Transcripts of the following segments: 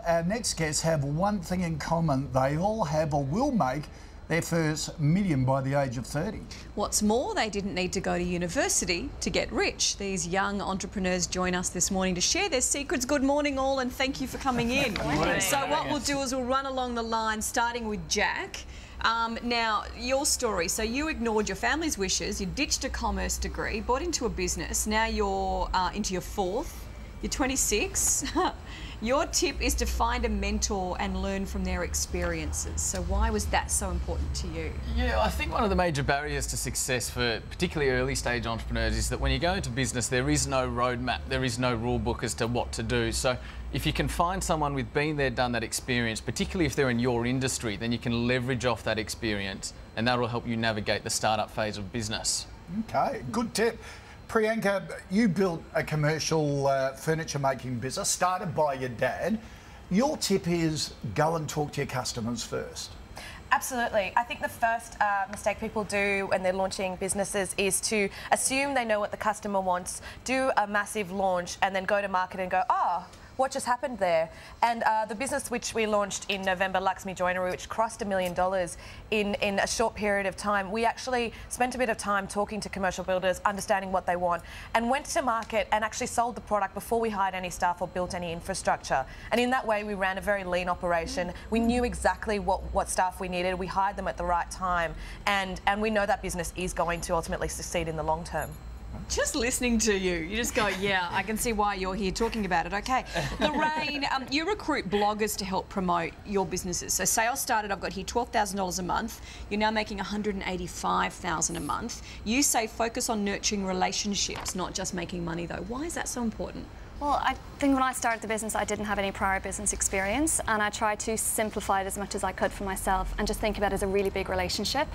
our next guests have one thing in common. They all have or will make their first million by the age of 30. What's more, they didn't need to go to university to get rich. These young entrepreneurs join us this morning to share their secrets. Good morning all, and thank you for coming in. So what we'll do is we'll run along the line, starting with Jack. Now, your story. So you ignored your family's wishes, you ditched a commerce degree, bought into a business. Now you're into your fourth. You're 26. Your tip is to find a mentor and learn from their experiences. So why was that so important to you? Yeah, I think one of the major barriers to success for particularly early stage entrepreneurs is that when you go into business, there is no roadmap, there is no rule book as to what to do. So if you can find someone with been there, done that experience, particularly if they're in your industry, then you can leverage off that experience and that will help you navigate the startup phase of business. Okay, good tip. Priyanka, you built a commercial furniture making business, started by your dad. Your tip is go and talk to your customers first. Absolutely. I think the first mistake people do when they're launching businesses is to assume they know what the customer wants, do a massive launch and then go to market and go, oh, what just happened there? And the business which we launched in November, Lakshmi Joinery, which crossed $1 million in a short period of time, we actually spent a bit of time talking to commercial builders, understanding what they want, and went to market and actually sold the product before we hired any staff or built any infrastructure. And in that way, we ran a very lean operation. We knew exactly what staff we needed. We hired them at the right time, and we know that business is going to ultimately succeed in the long term. Just listening to you, you just go, yeah, I can see why you're here talking about it. Okay, Lorraine, you recruit bloggers to help promote your businesses. So sales started, I've got here, $12,000 a month. You're now making $185,000 a month. You say focus on nurturing relationships, not just making money though. Why is that so important? Well, I think when I started the business, I didn't have any prior business experience, and I tried to simplify it as much as I could for myself and just think about it as a really big relationship.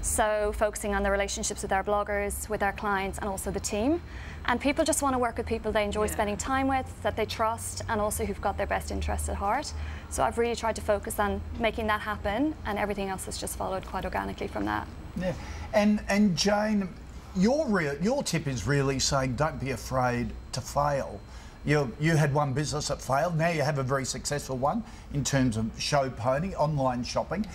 So focusing on the relationships with our bloggers, with our clients, and also the team. And people just want to work with people they enjoy spending time with, that they trust, and also who've got their best interests at heart. So I've really tried to focus on making that happen, and everything else has just followed quite organically from that. Yeah, and Jane, your tip is really saying don't be afraid to fail. You had one business that failed, now you have a very successful one in terms of show pony, online shopping.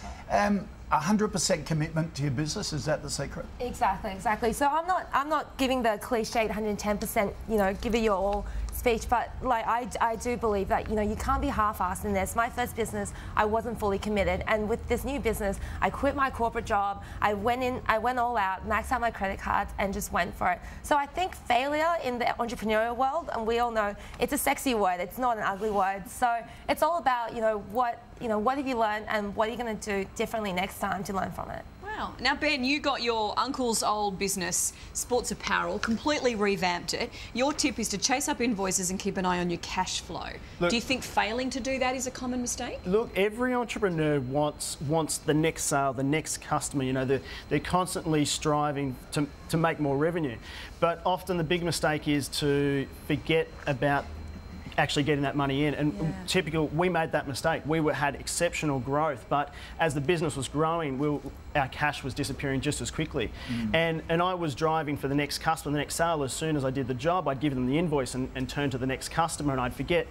100% commitment to your business, is that the secret? Exactly. So I'm not giving the cliched 110%, give it your all speech, but like I do believe that you can't be half-assed in this. My first business, I wasn't fully committed, and with this new business, I quit my corporate job. I went all out, maxed out my credit cards, and just went for it. So I think failure in the entrepreneurial world, and we all know it's a sexy word. It's not an ugly word. So it's all about what have you learned, and what are you going to do differently next time to learn from it. Wow. Now, Ben, you got your uncle's old business, sports apparel, completely revamped it. Your tip is to chase up invoices and keep an eye on your cash flow. Look, do you think failing to do that is a common mistake? Look, every entrepreneur wants the next sale, the next customer. They're constantly striving to make more revenue. But often the big mistake is to forget about actually getting that money in, and we made that mistake. We had exceptional growth, but as the business was growing, our cash was disappearing just as quickly. And I was driving for the next customer, the next sale. As soon as I did the job, I'd give them the invoice and turn to the next customer, and I'd forget,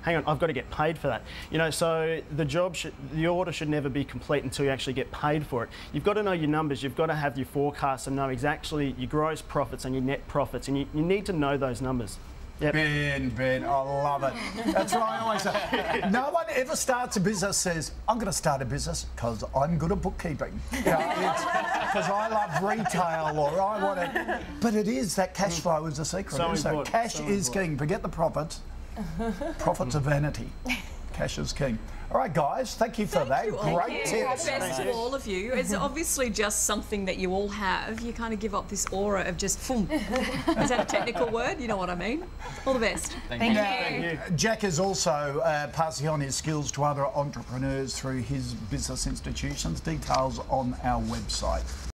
hang on, I've got to get paid for that. So the order should never be complete until you actually get paid for it. You've got to know your numbers, you've got to have your forecasts and know exactly your gross profits and your net profits, and you need to know those numbers. Yep. Ben, I love it. That's what I always say. No one ever starts a business says, I'm going to start a business because I'm good at bookkeeping. Because I love retail or I want it. But it is, that cash flow is the secret. So cash is king. Forget the profits. Profits are vanity. Cash is king. All right, guys, thank you for that. Great tips. Best to all of you. It's obviously just something that you all have. You kind of give up this aura of just boom. Is that a technical word? You know what I mean? All the best. Thank you. Jack is also passing on his skills to other entrepreneurs through his business institutions. Details on our website.